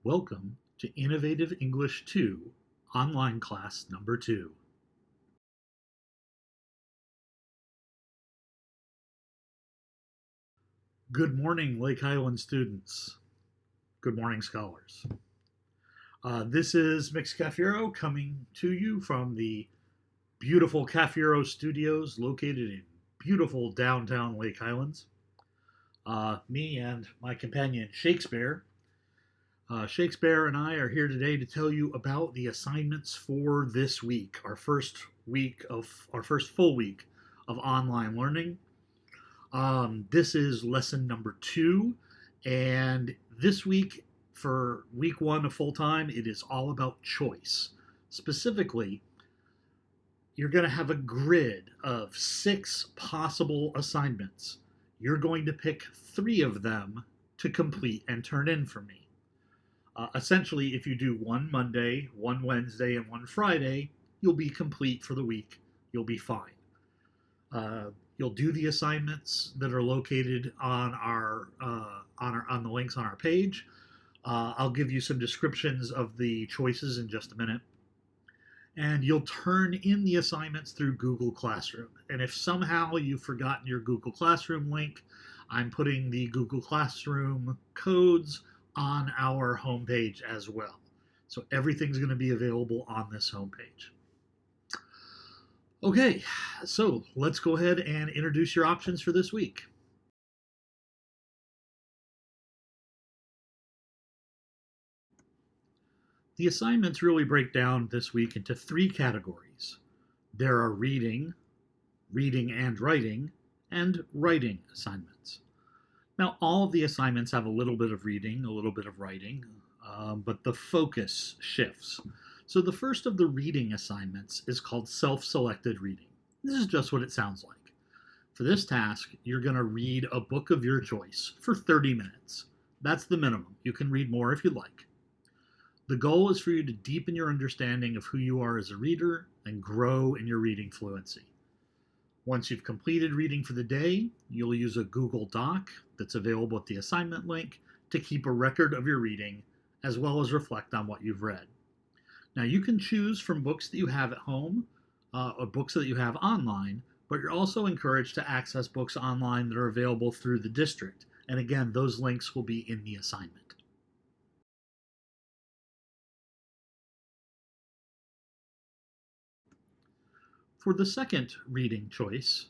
Welcome to Innovative English 2, online class number 2. Good morning, Lake Highland students. Good morning, scholars. This is Mix Cafiero coming to you from the beautiful Cafiero Studios located in beautiful downtown Lake Highlands. Me and my companion Shakespeare. Shakespeare and I are here today to tell you about the assignments for this week, our first full week of online learning. This is lesson number 2, and this week, for week 1 of full time, it is all about choice. Specifically, you're going to have a grid of 6 possible assignments. You're going to pick 3 of them to complete and turn in for me. Essentially, if you do one Monday, one Wednesday, and one Friday, you'll be complete for the week. You'll be fine. You'll do the assignments that are located on the links on our page. I'll give you some descriptions of the choices in just a minute. And you'll turn in the assignments through Google Classroom. And if somehow you've forgotten your Google Classroom link, I'm putting the Google Classroom codes on our homepage as well. So everything's going to be available on this homepage. Okay, so let's go ahead and introduce your options for this week. The assignments really break down this week into 3 categories. There are reading and writing, and writing assignments. Now, all of the assignments have a little bit of reading, a little bit of writing, but the focus shifts. So the first of the reading assignments is called self-selected reading. This is just what it sounds like. For this task, you're going to read a book of your choice for 30 minutes. That's the minimum. You can read more if you'd like. The goal is for you to deepen your understanding of who you are as a reader and grow in your reading fluency. Once you've completed reading for the day, you'll use a Google Doc that's available at the assignment link to keep a record of your reading, as well as reflect on what you've read. Now, you can choose from books that you have at home or books that you have online, but you're also encouraged to access books online that are available through the district. And again, those links will be in the assignment. For the second reading choice,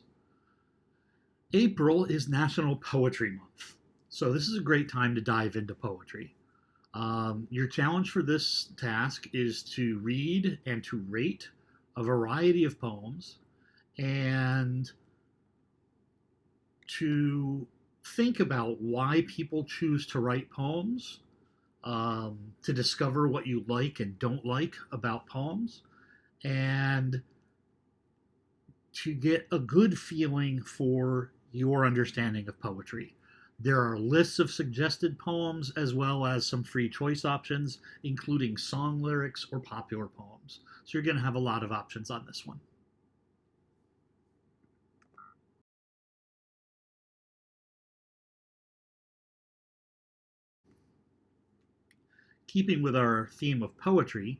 April is National Poetry Month. So this is a great time to dive into poetry. Your challenge for this task is to read and to rate a variety of poems and to think about why people choose to write poems, to discover what you like and don't like about poems, and to get a good feeling for your understanding of poetry. There are lists of suggested poems as well as some free choice options, including song lyrics or popular poems. So you're going to have a lot of options on this one. Keeping with our theme of poetry,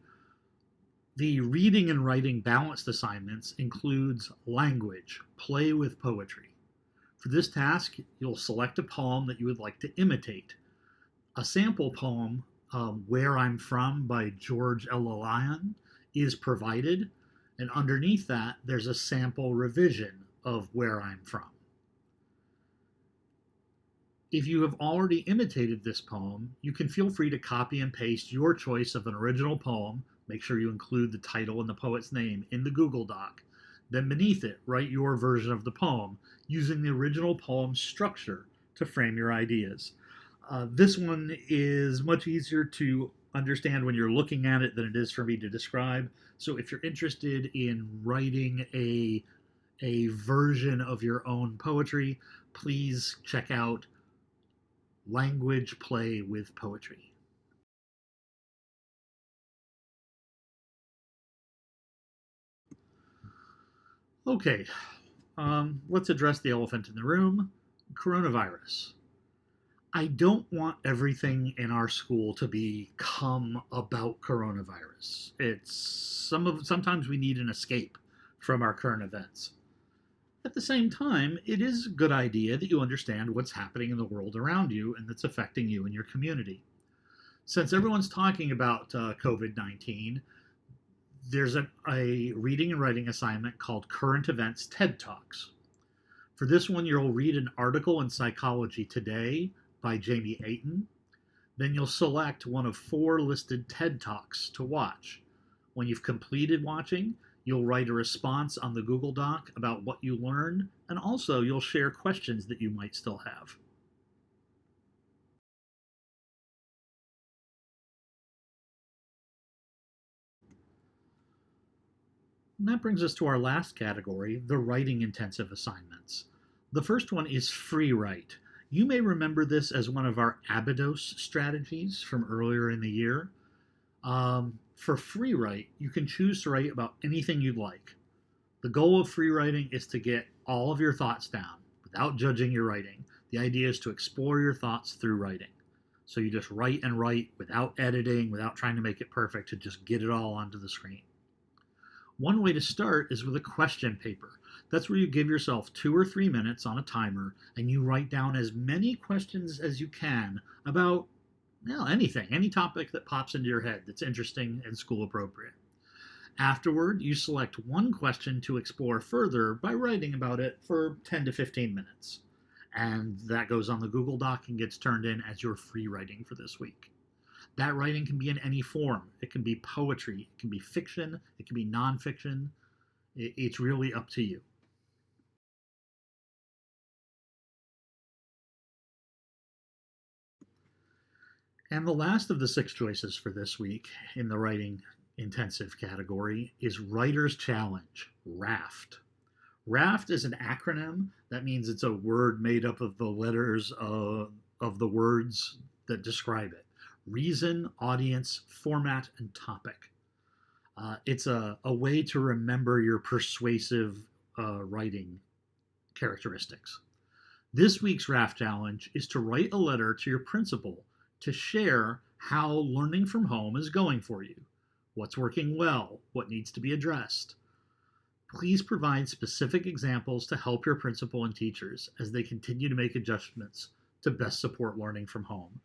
the reading and writing balanced assignments includes language, play with poetry. For this task, you'll select a poem that you would like to imitate. A sample poem, Where I'm From by George Elian, is provided, and underneath that, there's a sample revision of Where I'm From. If you have already imitated this poem, you can feel free to copy and paste your choice of an original poem. Make sure you include the title and the poet's name in the Google Doc. Then beneath it, write your version of the poem using the original poem's structure to frame your ideas. This one is much easier to understand when you're looking at it than it is for me to describe. So if you're interested in writing a version of your own poetry, please check out Language Play with Poetry. Okay, let's address the elephant in the room, coronavirus. I don't want everything in our school to become about coronavirus. Sometimes we need an escape from our current events. At the same time, it is a good idea that you understand what's happening in the world around you and that's affecting you and your community. Since everyone's talking about COVID 19, there's a reading and writing assignment called Current Events TED Talks. For this one, you'll read an article in Psychology Today by Jamie Aiton. Then you'll select one of 4 listed TED Talks to watch. When you've completed watching, you'll write a response on the Google Doc about what you learned, and also you'll share questions that you might still have. And that brings us to our last category, the writing intensive assignments. The first one is free write. You may remember this as one of our Abydos strategies from earlier in the year. For free write, you can choose to write about anything you'd like. The goal of free writing is to get all of your thoughts down without judging your writing. The idea is to explore your thoughts through writing. So you just write and write without editing, without trying to make it perfect, to just get it all onto the screen. One way to start is with a question paper. That's where you give yourself 2 or 3 minutes on a timer and you write down as many questions as you can about anything, any topic that pops into your head that's interesting and school appropriate. Afterward, you select one question to explore further by writing about it for 10 to 15 minutes. And that goes on the Google Doc and gets turned in as your free writing for this week. That writing can be in any form. It can be poetry, it can be fiction, it can be nonfiction. It's really up to you. And the last of the 6 choices for this week in the writing intensive category is Writer's Challenge, RAFT. RAFT is an acronym. That means it's a word made up of the letters of the words that describe it: reason, audience, format, and topic. It's a way to remember your persuasive writing characteristics. This week's RAFT challenge is to write a letter to your principal to share how learning from home is going for you, what's working well, what needs to be addressed. Please provide specific examples to help your principal and teachers as they continue to make adjustments to best support learning from home.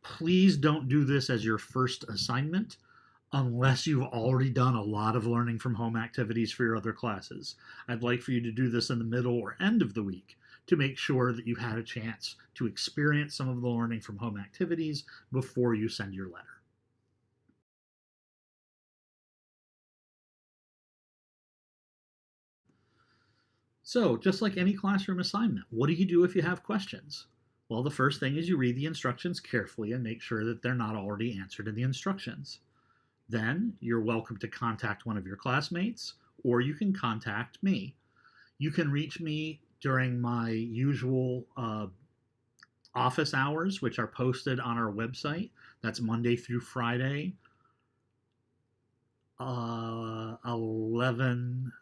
Please don't do this as your first assignment unless you've already done a lot of learning from home activities for your other classes. I'd like for you to do this in the middle or end of the week to make sure that you had a chance to experience some of the learning from home activities before you send your letter. So, just like any classroom assignment, what do you do if you have questions? Well, the first thing is you read the instructions carefully and make sure that they're not already answered in the instructions. Then you're welcome to contact one of your classmates, or you can contact me. You can reach me during my usual office hours, which are posted on our website. That's Monday through Friday, 11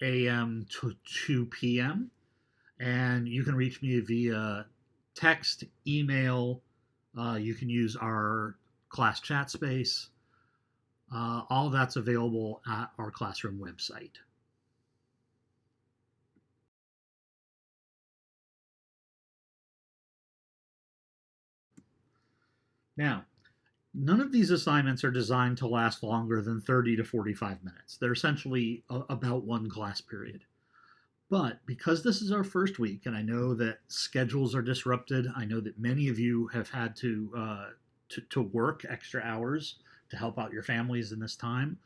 a.m. to 2 p.m. And you can reach me via text, email. You can use our class chat space. All that's available at our classroom website. Now, none of these assignments are designed to last longer than 30 to 45 minutes. They're essentially about one class period. But because this is our first week, and I know that schedules are disrupted, I know that many of you have had to work extra hours to help out your families in this time,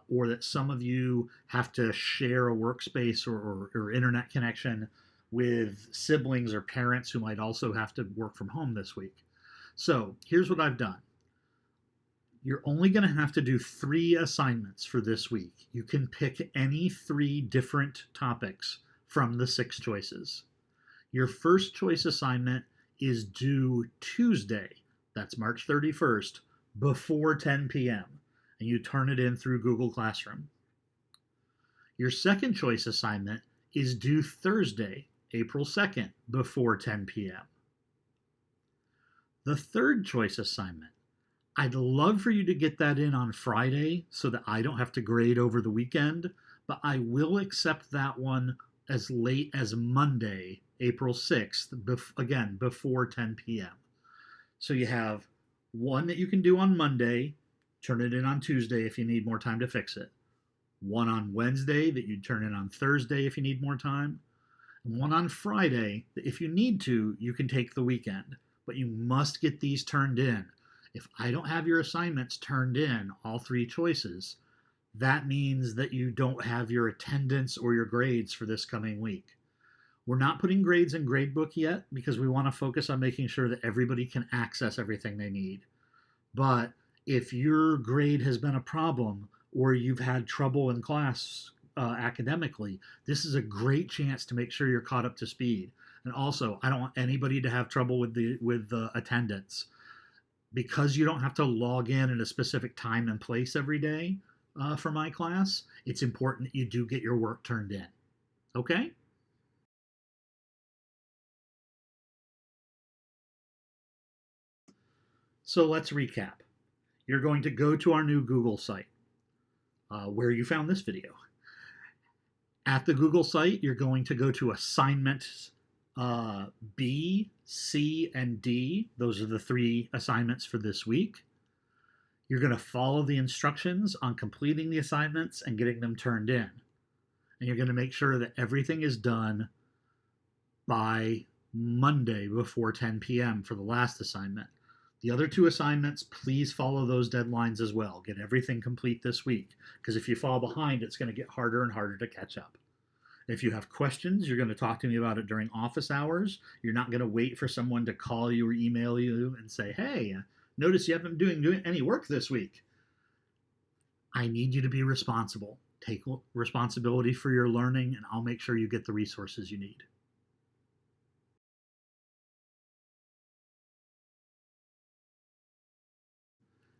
or that some of you have to share a workspace or internet connection with siblings or parents who might also have to work from home this week. So here's what I've done. You're only going to have to do 3 assignments for this week. You can pick any 3 different topics from the 6 choices. Your first choice assignment is due Tuesday, that's March 31st, before 10 p.m., and you turn it in through Google Classroom. Your second choice assignment is due Thursday, April 2nd, before 10 p.m. The third choice assignment, I'd love for you to get that in on Friday so that I don't have to grade over the weekend, but I will accept that one as late as Monday, April 6th, again, before 10 p.m. So you have one that you can do on Monday, turn it in on Tuesday if you need more time to fix it. One on Wednesday that you turn in on Thursday if you need more time. And one on Friday that if you need to, you can take the weekend. But you must get these turned in. If I don't have your assignments turned in, all three choices, that means that you don't have your attendance or your grades for this coming week. We're not putting grades in gradebook yet because we want to focus on making sure that everybody can access everything they need. But if your grade has been a problem or you've had trouble in class academically, this is a great chance to make sure you're caught up to speed. And also, I don't want anybody to have trouble with the attendance. Because you don't have to log in at a specific time and place every day for my class, it's important that you do get your work turned in. Okay? So let's recap. You're going to go to our new Google site where you found this video. At the Google site, you're going to go to assignments B, C, and D. Those are the three assignments for this week. You're going to follow the instructions on completing the assignments and getting them turned in. And you're going to make sure that everything is done by Monday before 10 p.m. for the last assignment. The other two assignments, please follow those deadlines as well. Get everything complete this week, because if you fall behind, it's going to get harder and harder to catch up. If you have questions, you're going to talk to me about it during office hours. You're not going to wait for someone to call you or email you and say, hey, notice you haven't been doing any work this week. I need you to be responsible. Take responsibility for your learning, and I'll make sure you get the resources you need.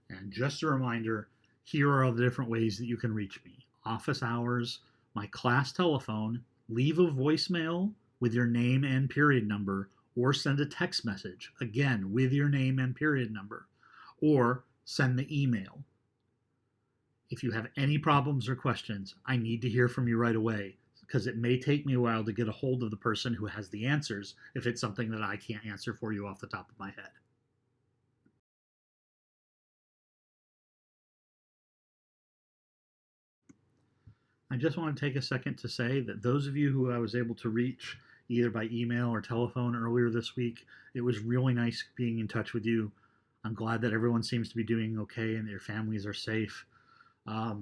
And just a reminder, here are all the different ways that you can reach me. Office hours, my class telephone, leave a voicemail with your name and period number, or send a text message, again, with your name and period number, or send the email. If you have any problems or questions, I need to hear from you right away, because it may take me a while to get a hold of the person who has the answers if it's something that I can't answer for you off the top of my head. I just want to take a second to say that those of you who I was able to reach either by email or telephone earlier this week, it was really nice being in touch with you. I'm glad that everyone seems to be doing okay and their families are safe. A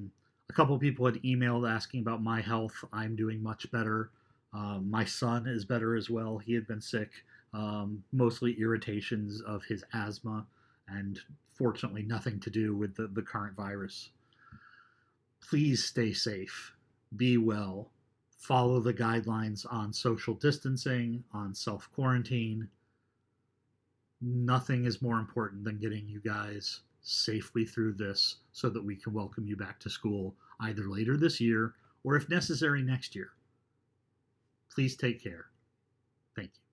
couple of people had emailed asking about my health. I'm doing much better. My son is better as well. He had been sick, mostly irritations of his asthma, and fortunately nothing to do with the current virus. Please stay safe. Be well. Follow the guidelines on social distancing, on self-quarantine. Nothing is more important than getting you guys safely through this so that we can welcome you back to school either later this year or, if necessary, next year. Please take care. Thank you.